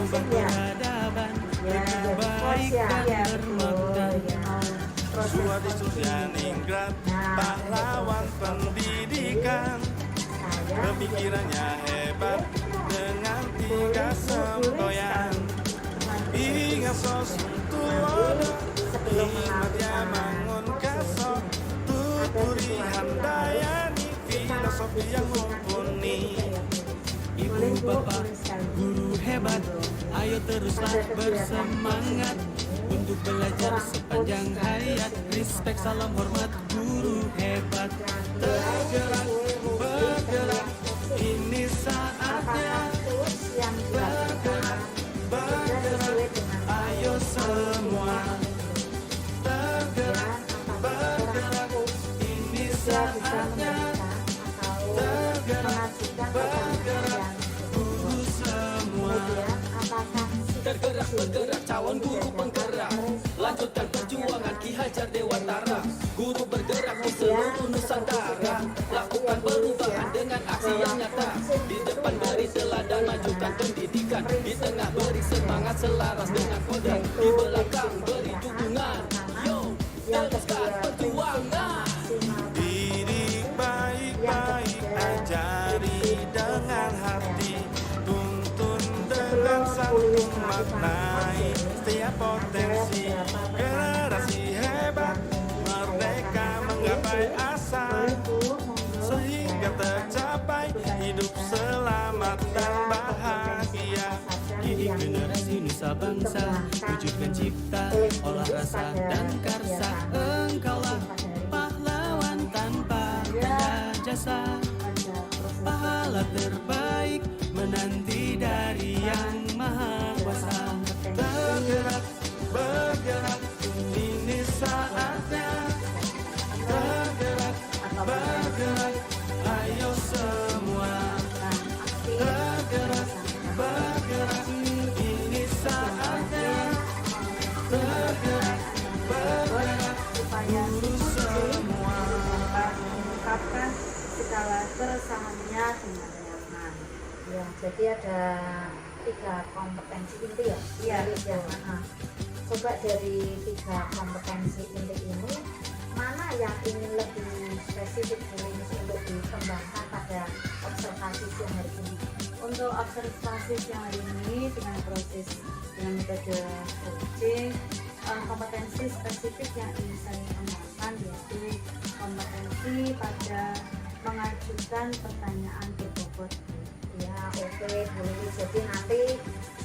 masing-masing ya. Ya, baik dan bermakna. Suwadi Suryaningrat, pahlawan pendidikan. Pemikirannya hebat dengan 3 semboyan. Ingat sosuntuono, hikmatnya mangun kaso, tuturi handayani, filosofi yang mumpuni. Ibu bapak Guru hebat, ayo teruslah bersemangat untuk belajar sepanjang hayat. Respect, salam hormat, guru hebat. Tergerak, bergerak, ini saatnya. Bergerak, bergerak, ayo semua. Tergerak, bergerak, ini saatnya. Tergerak, bergerak, Guru semua. Tergerak bergerak cawan guru penggerak, lanjutkan perjuangan Ki Hajar Dewantara. Guru bergerak di seluruh Nusantara, lakukan perubahan dengan aksi yang nyata. Di depan beri teladan, majukan pendidikan. Di tengah beri semangat selaras dengan kodam. Di belakang beri dukungan. Yo, teruskan perjuangan. didik baik-baik, ajari dengan hati, tuntun dengan santun, maknai setiap potensi. Generasi hebat, merdeka menggapai asa, sehingga tercapai hidup selamat dan bahagia. Didik generasi nusa bangsa, wujudkan cipta, olah rasa dan karsa. Engkaulah pahlawan tanpa benda jasa, pahala terbaik menanti dari yang maha kuasa. Tergerak, bergerak, ini saatnya. Tergerak, bergerak, ayo semua. Tergerak, bergerak, ini saatnya. Tergerak, bergerak, Supaya guru semua. mengungkapkan segala keresahannya dengan nyaman. Ya, jadi ada 3 kompetensi inti ya. Iya. Ya. Coba dari 3 kompetensi inti ini, mana yang ingin lebih spesifik untuk dikembangkan pada observasi siang hari ini? Untuk observasi siang hari ini dengan proses dengan metode coaching, kompetensi spesifik yang ingin saya kembangkan yaitu kompetensi pada mengajukan pertanyaan berbobot. Ya, oke, boleh. Jadi nanti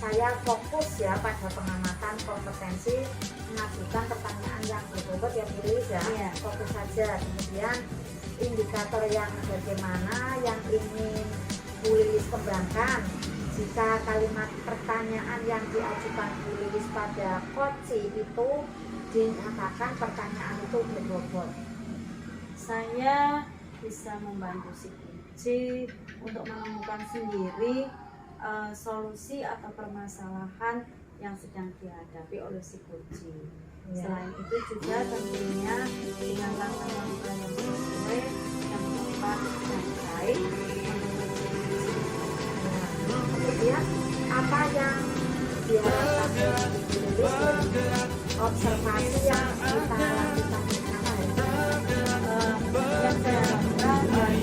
saya fokus ya pada pengamatan kompetensi mengajukan pertanyaan yang berbobot ya, Bu Lilis ya. Iya. Fokus saja. Kemudian indikator yang bagaimana yang ingin Bu Lilis kembangkan. Jika kalimat pertanyaan yang diajukan Bu Lilis pada coaching itu dinyatakan pertanyaan itu berbobot, saya bisa membantu si coaching untuk menemukan sendiri solusi atau permasalahan yang sedang dihadapi oleh si coaching. Selain itu juga tentunya dengan langkah-langkah yang sesuai, yang tepat dan baik. Kemudian apa yang diharapkan dari observasi yang kita lakukan bersama hari ini? Yang saya harapkan dari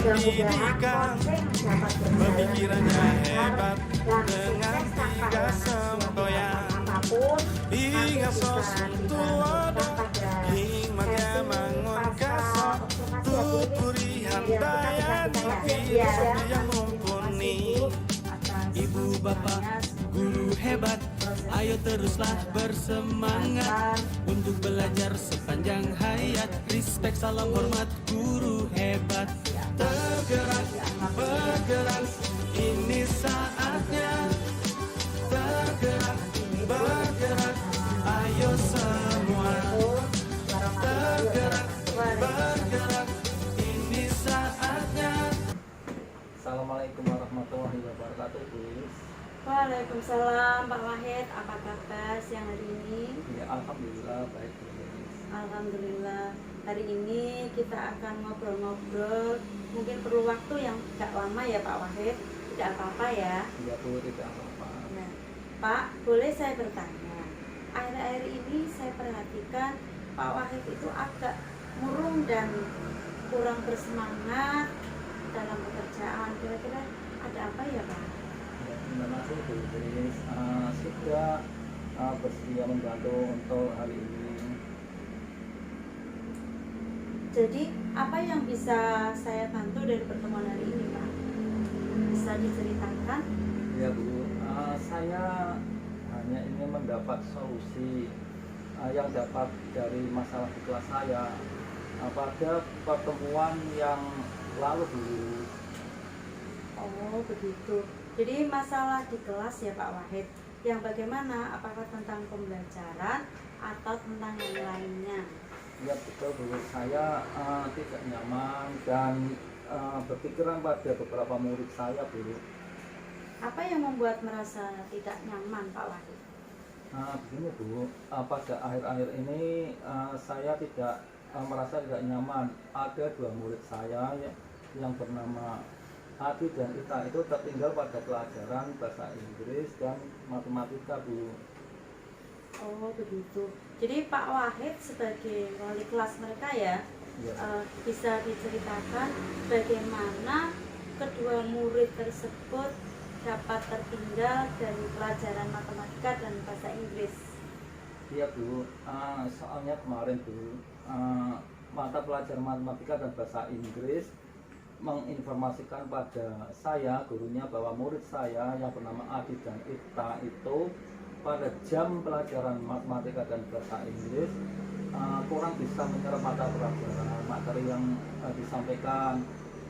pendidikan, pemikirannya hebat dengan 3 semboyan. Ingat sosuntuono, hikmatnya mangun kaso, tuturi handayani, filosofi yang mumpuni. Ibu bapak guru hebat, ayo teruslah bersemangat untuk belajar sepanjang hayat. respect, salam hormat guru hebat. Tergerak, bergerak, ini saatnya. Tergerak, bergerak, ayo semua. Tergerak, bergerak, ini saatnya. Assalamualaikum warahmatullahi wabarakatuh, Gus. Waalaikumsalam Pak Wahid, apa kabar siang hari ini? Ya, alhamdulillah baik, Gus. Alhamdulillah. Hari ini kita akan ngobrol-ngobrol. Mungkin perlu waktu yang gak lama ya Pak Wahid. Tidak apa-apa ya. Ya, Bu, tidak apa-apa. Nah, Pak, boleh saya bertanya? Akhir-akhir ini saya perhatikan Pak Wahid itu agak murung dan kurang bersemangat dalam pekerjaan. Kira-kira ada apa ya Pak? Ya, terima kasih, Bu. Sudah bersedia membantu untuk hari ini. Jadi apa yang bisa saya bantu dari pertemuan hari ini Pak? Bisa diceritakan? Ya, Bu. Saya hanya ingin mendapat solusi yang dapat dari masalah di kelas saya pada pertemuan yang lalu, Bu. Oh begitu. Jadi masalah di kelas ya Pak Wahid. Yang bagaimana? Apakah tentang pembelajaran atau tentang yang lainnya? Ya, betul, Bu. Saya tidak nyaman dan berpikiran pada beberapa murid saya, Bu. Apa yang membuat merasa tidak nyaman Pak Wahid? Begini, Bu, pada akhir-akhir ini saya tidak merasa tidak nyaman. Ada dua murid saya yang bernama Adi dan Ita itu tertinggal pada pelajaran bahasa Inggris dan matematika, Bu. Oh begitu. Jadi Pak Wahid sebagai wali kelas mereka ya, Ya. bisa diceritakan bagaimana kedua murid tersebut dapat tertinggal dari pelajaran matematika dan bahasa Inggris. Iya, Bu. Soalnya kemarin, Bu, mata pelajaran matematika dan bahasa Inggris menginformasikan pada saya, gurunya, bahwa murid saya yang bernama Adi dan Ita itu pada jam pelajaran matematika dan bahasa Inggris kurang bisa menyerap mata pelajaran materi yang disampaikan.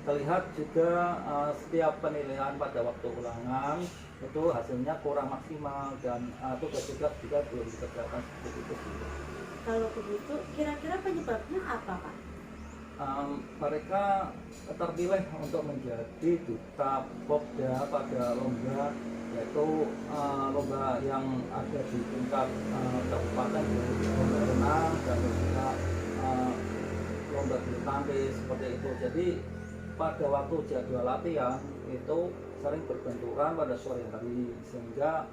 Terlihat juga setiap penilaian pada waktu ulangan itu hasilnya kurang maksimal dan tugas-tugas juga belum dikerjakan seperti itu. Kalau begitu, kira-kira penyebabnya apa Pak? Mereka terpilih untuk menjadi duta Popda pada lomba, yaitu lomba yang ada di tingkat kabupaten, lomba renang dan juga lomba bulu tangkis seperti itu. Jadi pada waktu jadwal latihan itu sering berbenturan pada sore hari sehingga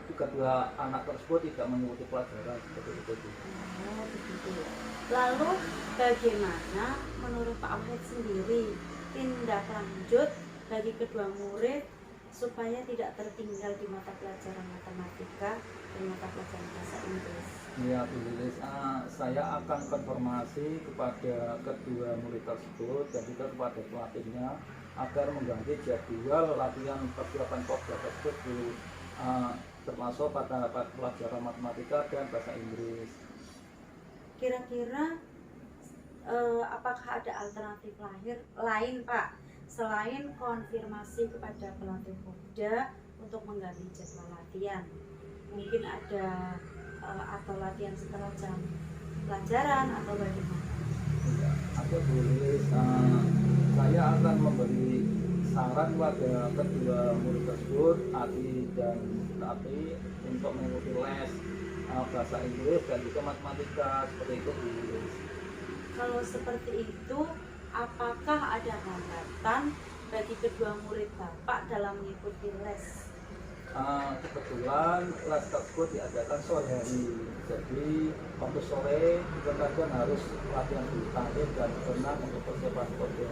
kedua anak tersebut tidak mengikuti pelajaran seperti itu. Oh begitu. Lalu bagaimana menurut Pak Wahid sendiri tindak lanjut bagi kedua murid supaya tidak tertinggal di mata pelajaran matematika dan mata pelajaran bahasa Inggris? Ya, Bu Lilis, saya akan konfirmasi kepada kedua murid tersebut dan juga kepada pelatihnya agar mengganti jadwal latihan persiapan Popda tersebut, Bu, termasuk pada pelajaran matematika dan bahasa Inggris. Kira-kira apakah ada alternatif lain Pak selain konfirmasi kepada pelatih Popda untuk mengganti jadwal latihan? Mungkin ada atau latihan setelah jam pelajaran atau bagaimana? Ya, ada, Bu Lilis. Saya akan memberi saran pada kedua murid tersebut, Adi dan Tati, untuk mengikuti les bahasa Inggris dan juga matematika seperti itu, Bu Lilis. Kalau seperti itu, apakah ada hambatan bagi kedua murid Bapak dalam mengikuti les? Kebetulan les tersebut diadakan sore hari, jadi waktu sore kita kadang harus latihan bulu tangkis dan renang untuk persiapan Popda.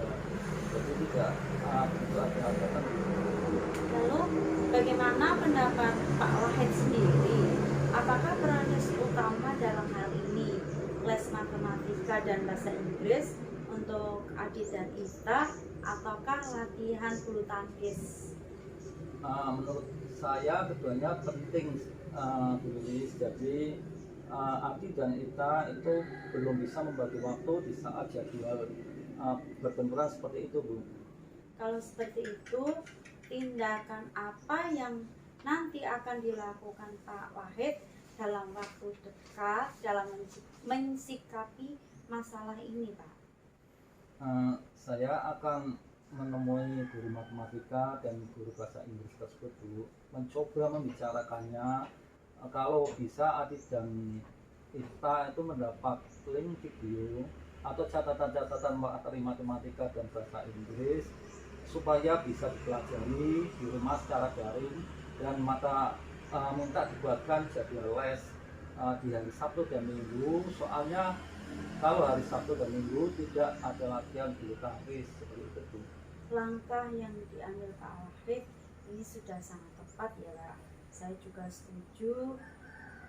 Jadi tidak begitu ada hambatan. Lalu bagaimana pendapat Pak Wahid sendiri? Apakah peranus utama dalam hal ini les matematika dan bahasa Inggris untuk Adi dan Ita ataukah latihan bulu tangkis? Menurut saya keduanya penting, Bu Lilis. Jadi Adi dan Ita itu belum bisa membagi waktu di saat jadwal berbenturan seperti itu, Bu. Kalau seperti itu, tindakan apa yang nanti akan dilakukan Pak Wahid dalam waktu dekat dalam mensikapi masalah ini, Pak? Saya akan menemui guru matematika dan guru bahasa Inggris tersebut, Bu, mencoba membicarakannya. Kalau bisa Adi dan Ita itu mendapat link video atau catatan-catatan materi matematika dan bahasa Inggris supaya bisa dipelajari di rumah secara daring, dan minta dibuatkan jadwal les di hari Sabtu dan Minggu. Soalnya kalau hari Sabtu dan Minggu tidak ada latihan bulu tangkis seperti itu. Langkah yang diambil Pak Wahid ini sudah sangat tepat ya, Pak. Saya juga setuju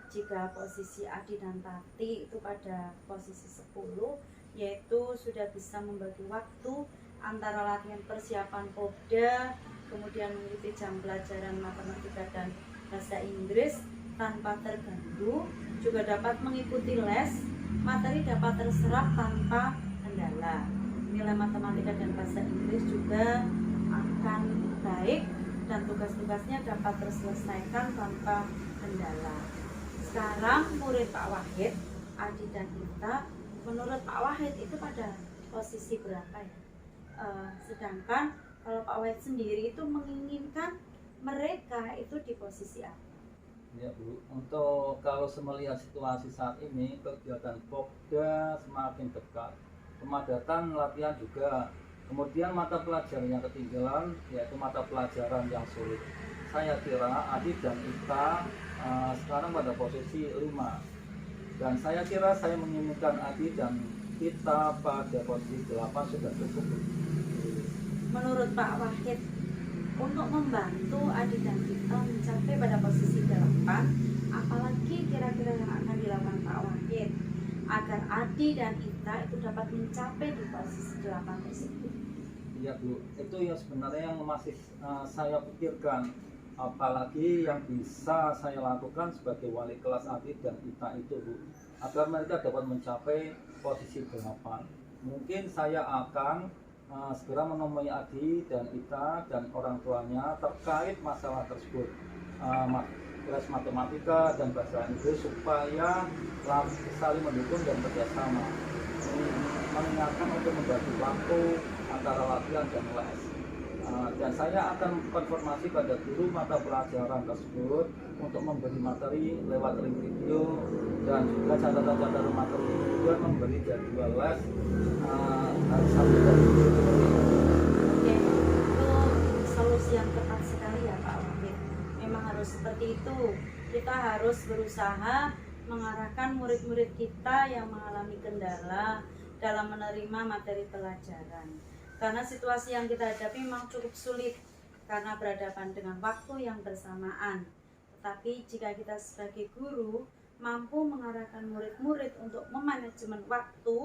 jika posisi Adi dan Tati itu pada posisi 10, yaitu sudah bisa membagi waktu antara latihan persiapan Popda, kemudian mengikuti jam pelajaran matematika dan bahasa Inggris tanpa terganggu, juga dapat mengikuti les, materi dapat terserap tanpa kendala. Nilai matematika dan bahasa Inggris juga akan baik dan tugas-tugasnya dapat terselesaikan tanpa kendala. Sekarang murid Pak Wahid, Adi dan Ita, menurut Pak Wahid itu pada posisi berapa ya? Sedangkan kalau Pak Wahid sendiri itu menginginkan mereka itu di posisi apa? Ya, Bu, untuk kalau melihat situasi saat ini, kegiatan Popda semakin dekat, pemadatan latihan juga, kemudian mata pelajaran yang ketinggalan yaitu mata pelajaran yang sulit. Saya kira Adi dan Ita sekarang pada posisi 5, dan saya kira saya menginginkan Adi dan Ita pada posisi 8 sudah cukup. Menurut Pak Wahid, untuk membantu Adi dan Ita mencapai pada posisi 8, apalagi kira-kira yang akan dilakukan Pak Wahid agar Adi dan Ita itu dapat mencapai di posisi 8 tersebut? Iya, Bu, itu yang sebenarnya yang masih saya pikirkan, apalagi yang bisa saya lakukan sebagai wali kelas Adi dan Ita itu, Bu, agar mereka dapat mencapai posisi 8. Mungkin saya akan segera menemui Adi dan Ita dan orang tuanya terkait masalah tersebut, kelas matematika dan bahasa Inggris, supaya saling mendukung dan bekerjasama, mengingatkan untuk membagi waktu antara latihan dan les. Dan saya akan konfirmasi pada guru mata pelajaran tersebut untuk memberi materi lewat link video dan juga catatan-catatan materi, dan memberi jadwal les hari Sabtu dan Minggu. Oke, itu solusi yang tepat sekali ya Pak Wahid. Memang harus seperti itu. Kita harus berusaha mengarahkan murid-murid kita yang mengalami kendala dalam menerima materi pelajaran. Karena situasi yang kita hadapi memang cukup sulit karena berhadapan dengan waktu yang bersamaan. Tetapi jika kita sebagai guru mampu mengarahkan murid-murid untuk memanajemen waktu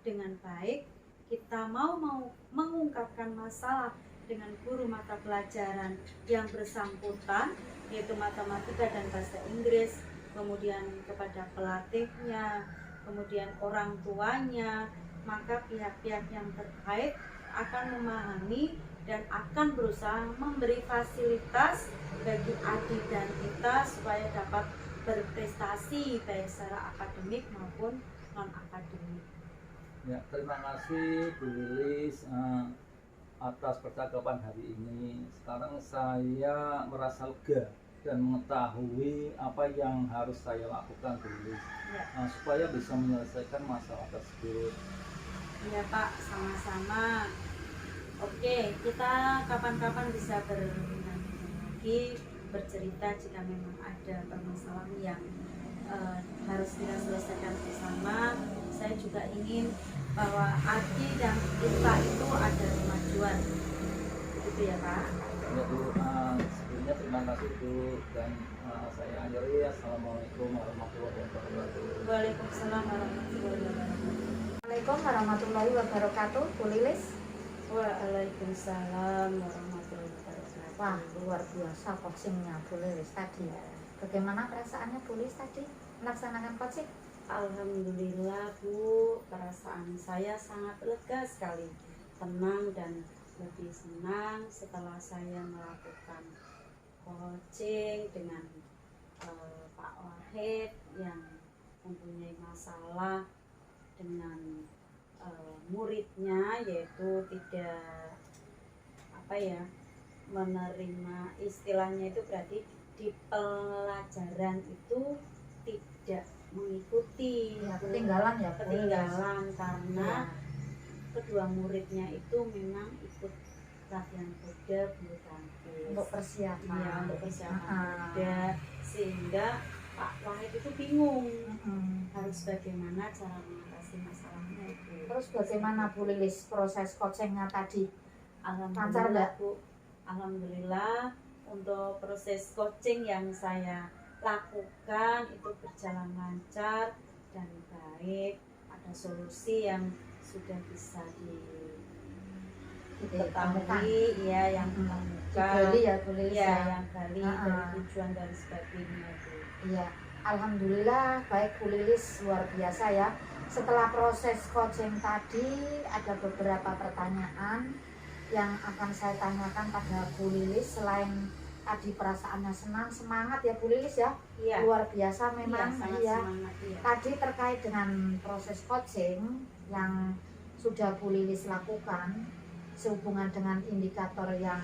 dengan baik, kita mau mengungkapkan masalah dengan guru mata pelajaran yang bersangkutan, yaitu matematika dan bahasa Inggris, kemudian kepada pelatihnya, kemudian orang tuanya, maka pihak-pihak yang terkait akan memahami dan akan berusaha memberi fasilitas bagi Adi dan Ita supaya dapat berprestasi baik secara akademik maupun non-akademik. Ya, terima kasih Bu Lilis atas percakapan hari ini. Sekarang saya merasa lega dan mengetahui apa yang harus saya lakukan, Bu Lilis, supaya bisa menyelesaikan masalah tersebut. Ya Pak, sama-sama. Oke, kita kapan-kapan bisa berhubungan lagi, bercerita jika memang ada permasalahan yang harus kita selesaikan bersama. Saya juga ingin bahwa Adi dan Ita itu ada kemajuan, gitu ya Pak. Ya Bu, sebelumnya terima kasih Bu, dan saya akhiri. Assalamualaikum warahmatullahi wabarakatuh. Waalaikumsalam warahmatullahi wabarakatuh. Assalamualaikum warahmatullahi wabarakatuh, Bu Lilis. Waalaikumsalam warahmatullahi wabarakatuh. Wah, luar biasa coachingnya Bu Lilis tadi. Bagaimana perasaannya Bu Lilis tadi? melaksanakan coaching? Alhamdulillah Bu, perasaan saya sangat lega sekali, tenang dan lebih senang setelah saya melakukan coaching dengan Pak Wahid yang mempunyai masalah dengan muridnya, yaitu tidak menerima, istilahnya itu berarti di pelajaran itu tidak mengikuti, Ya, ketinggalan ya, ketinggalan karena Ya. kedua muridnya itu memang ikut latihan kuda bulu tangkis Untuk persiapan. ya, untuk persiapan Ah. kuda, sehingga Pak Wahid itu bingung Mm-mm. harus bagaimana cara mengatasi masalahnya itu. Terus bagaimana Bu Lilis proses coachingnya tadi? Lancar nggak? Alhamdulillah Bu, alhamdulillah untuk proses coaching yang saya lakukan itu berjalan lancar dan baik. Ada solusi yang sudah bisa diketahui, ya, yang ditemukan, Digali ya Bu Lilis ya, ya. yang gali Ah. dari tujuan dan sebagainya Bu. Iya, alhamdulillah baik Bu Lilis, luar biasa ya. Setelah proses coaching tadi ada beberapa pertanyaan yang akan saya tanyakan pada Bu Lilis. Selain tadi perasaannya senang, semangat ya Bu Lilis ya, Iya, luar biasa memang. sangat Iya. semangat, iya. Tadi terkait dengan proses coaching yang sudah Bu Lilis lakukan sehubungan dengan indikator yang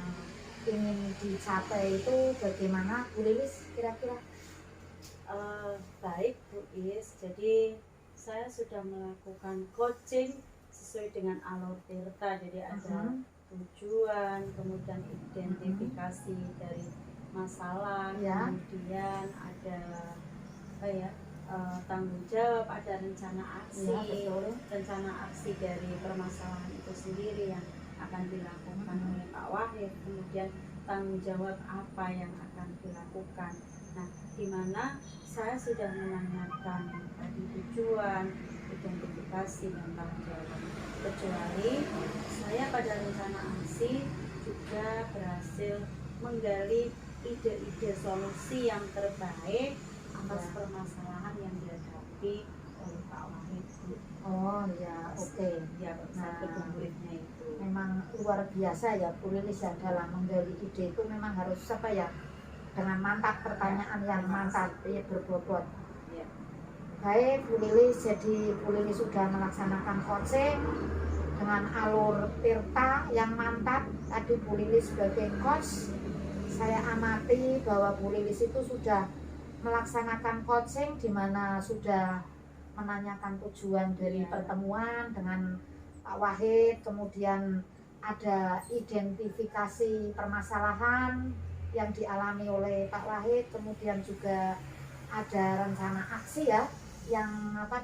ingin dicapai itu bagaimana Bu Lilis kira-kira? Baik Bu Is, jadi saya sudah melakukan coaching sesuai dengan alur Tirta, jadi ada tujuan, kemudian identifikasi dari masalah, Ya. kemudian ada tanggung jawab, ada rencana aksi, Ya, betul. rencana aksi dari permasalahan itu sendiri yang akan dilakukan oleh Pak Wahid, kemudian tanggung jawab apa yang akan dilakukan. Nah, di mana saya sudah menanyakan tadi tujuan, identifikasi, dan tanggung jawab. Kecuali saya pada rencana aksi juga berhasil menggali ide-ide solusi yang terbaik atas Ya. permasalahan yang dihadapi oleh Pak Wahid. Oh ya, oke. Ya, bersama Nah. kedua muridnya itu. Memang luar biasa ya Bu Lilis ya, dalam menggali ide itu memang harus dengan mantap, pertanyaan yang mantap, ya, berbobot. Ya. Baik Bu Lilis, jadi Bu Lilis sudah melaksanakan coaching dengan alur Tirta yang mantap. Tadi Bu Lilis sebagai coach, saya amati bahwa Bu Lilis itu sudah melaksanakan coaching di mana sudah menanyakan tujuan dari Ya. pertemuan dengan Pak Wahid, kemudian ada identifikasi permasalahan yang dialami oleh Pak Wahid, kemudian juga ada rencana aksi ya yang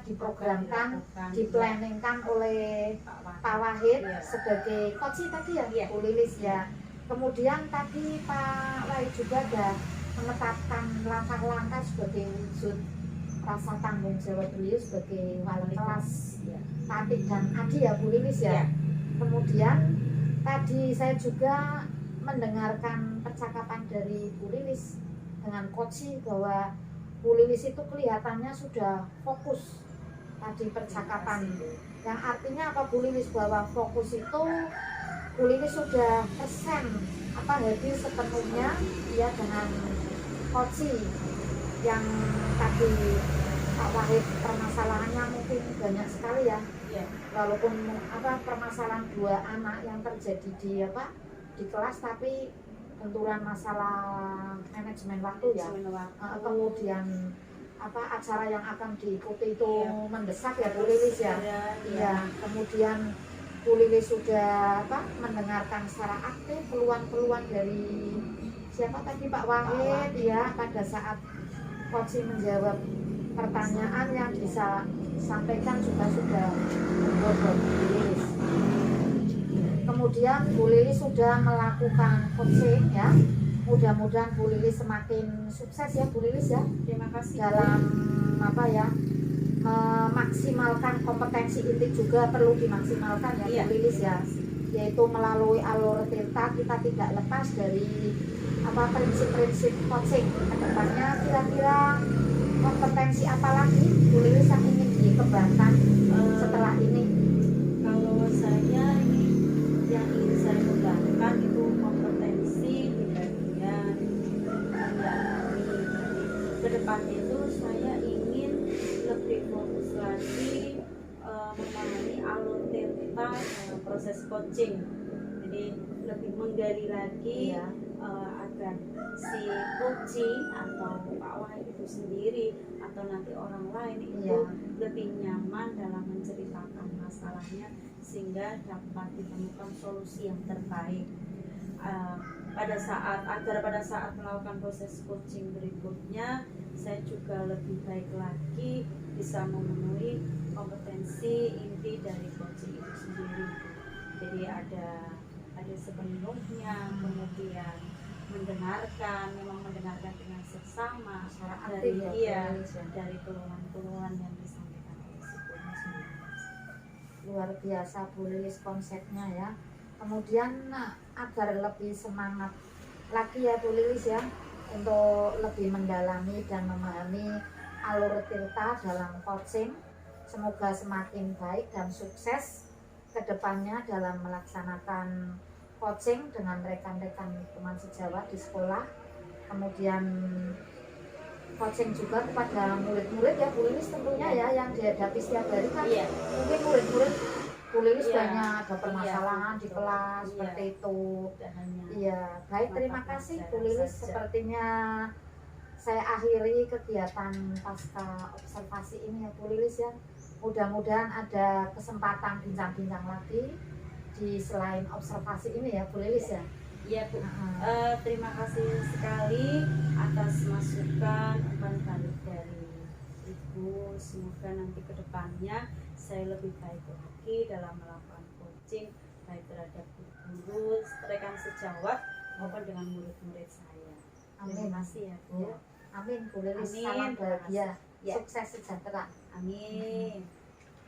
diprogramkan, Dilakukan, diplanningkan oleh ya, Pak Wahid Iya. sebagai coach tadi ya, Iya. Bu Lilis ya. Kemudian tadi Pak Wahid juga ada menetapkan langkah-langkah sebagai wujud rasa tanggung jawab beliau sebagai wali kelas Ya. Tatik dan Adi ya Bu Lilis ya. Iya. Kemudian tadi saya juga mendengarkan percakapan dari Bu Lilis dengan coach bahwa Bu Lilis itu kelihatannya sudah fokus tadi percakapan, yang artinya apa Bu Lilis, bahwa fokus itu Bu Lilis sudah hadir sepenuhnya ya dengan coach yang tadi Pak Wahid permasalahannya mungkin banyak sekali ya, Ya. walaupun permasalahan dua anak yang terjadi di kelas, tapi benturan masalah manajemen waktu ya. Kemudian acara yang akan diikuti itu Iya. mendesak ya Bu Lilis ya. Iya. Iya, kemudian Bu Lilis sudah mendengarkan secara aktif keluhan-keluhan dari siapa tadi, Pak Wahid ya, pada saat coach menjawab pertanyaan yang bisa disampaikan juga sudah berbobot Bu Lilis. Kemudian Bu Lilis sudah melakukan coaching ya. Mudah-mudahan Bu Lilis semakin sukses ya Bu Lilis ya Terima kasih dalam memaksimalkan kompetensi inti, juga perlu dimaksimalkan ya Iya. Bu Lilis ya, yaitu melalui alur Tirta kita tidak lepas dari prinsip-prinsip coaching. Kedepannya kira-kira kompetensi apa lagi Bu Lilis yang ingin dikembangkan setelah ini? Kalau saya ini yang ingin saya kembangkan itu kompetensi di bagian mendalami. Jadi ke depan itu saya ingin lebih fokus lagi memahami alur cerita proses coaching. Jadi lebih menggali lagi Iya. agar si coaching atau Pak Wahid itu sendiri atau nanti orang lain itu Iya. lebih nyaman dalam menceritakan masalahnya sehingga dapat ditemukan solusi yang terbaik. Pada saat melakukan proses coaching berikutnya, saya juga lebih baik lagi bisa memenuhi kompetensi inti dari coaching itu sendiri. Jadi ada sepenuhnya, kemudian memang mendengarkan dengan seksama Secara dari aktif ya, Bu iya Lilis ya. dari keluhan-keluhan yang disampaikan oleh si Purna sendiri. Luar biasa Bu Lilis konsepnya ya. Kemudian agar lebih semangat lagi ya Bu Lilis ya untuk lebih mendalami dan memahami alur Tirta dalam coaching. Semoga semakin baik dan sukses ke depannya dalam melaksanakan coaching dengan rekan-rekan teman sejawat di sekolah. Kemudian coaching juga kepada murid-murid ya Bu Lilis tentunya ya yang dihadapi setiap hari kan. Iya. Mungkin murid-murid Bu Lilis Iya. banyak ada permasalahan Iya, di betul. kelas Iya. seperti itu. Dan hanya Iya, baik terima mata kasih Bu pelajaran Lilis. saja. Sepertinya saya akhiri kegiatan pasca observasi ini ya Bu Lilis ya. Mudah-mudahan ada kesempatan bincang-bincang lagi di selain observasi ini ya Bu Lilis ya. Iya Bu. Heeh. Terima kasih sekali atas masukan umpan balik dari Ibu. Semoga nanti ke depannya saya lebih baik lagi dalam melakukan coaching baik terhadap guru, rekan sejawat maupun dengan murid-murid saya. Terima Amin. kasih ya Bu. Ya. Amin Bu Lilis. Amin. Salam bahagia, Ya. sukses sejahtera. Amin.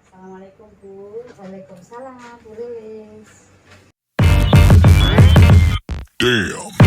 Assalamualaikum Bu. Waalaikumsalam Bu Lilis. Damn.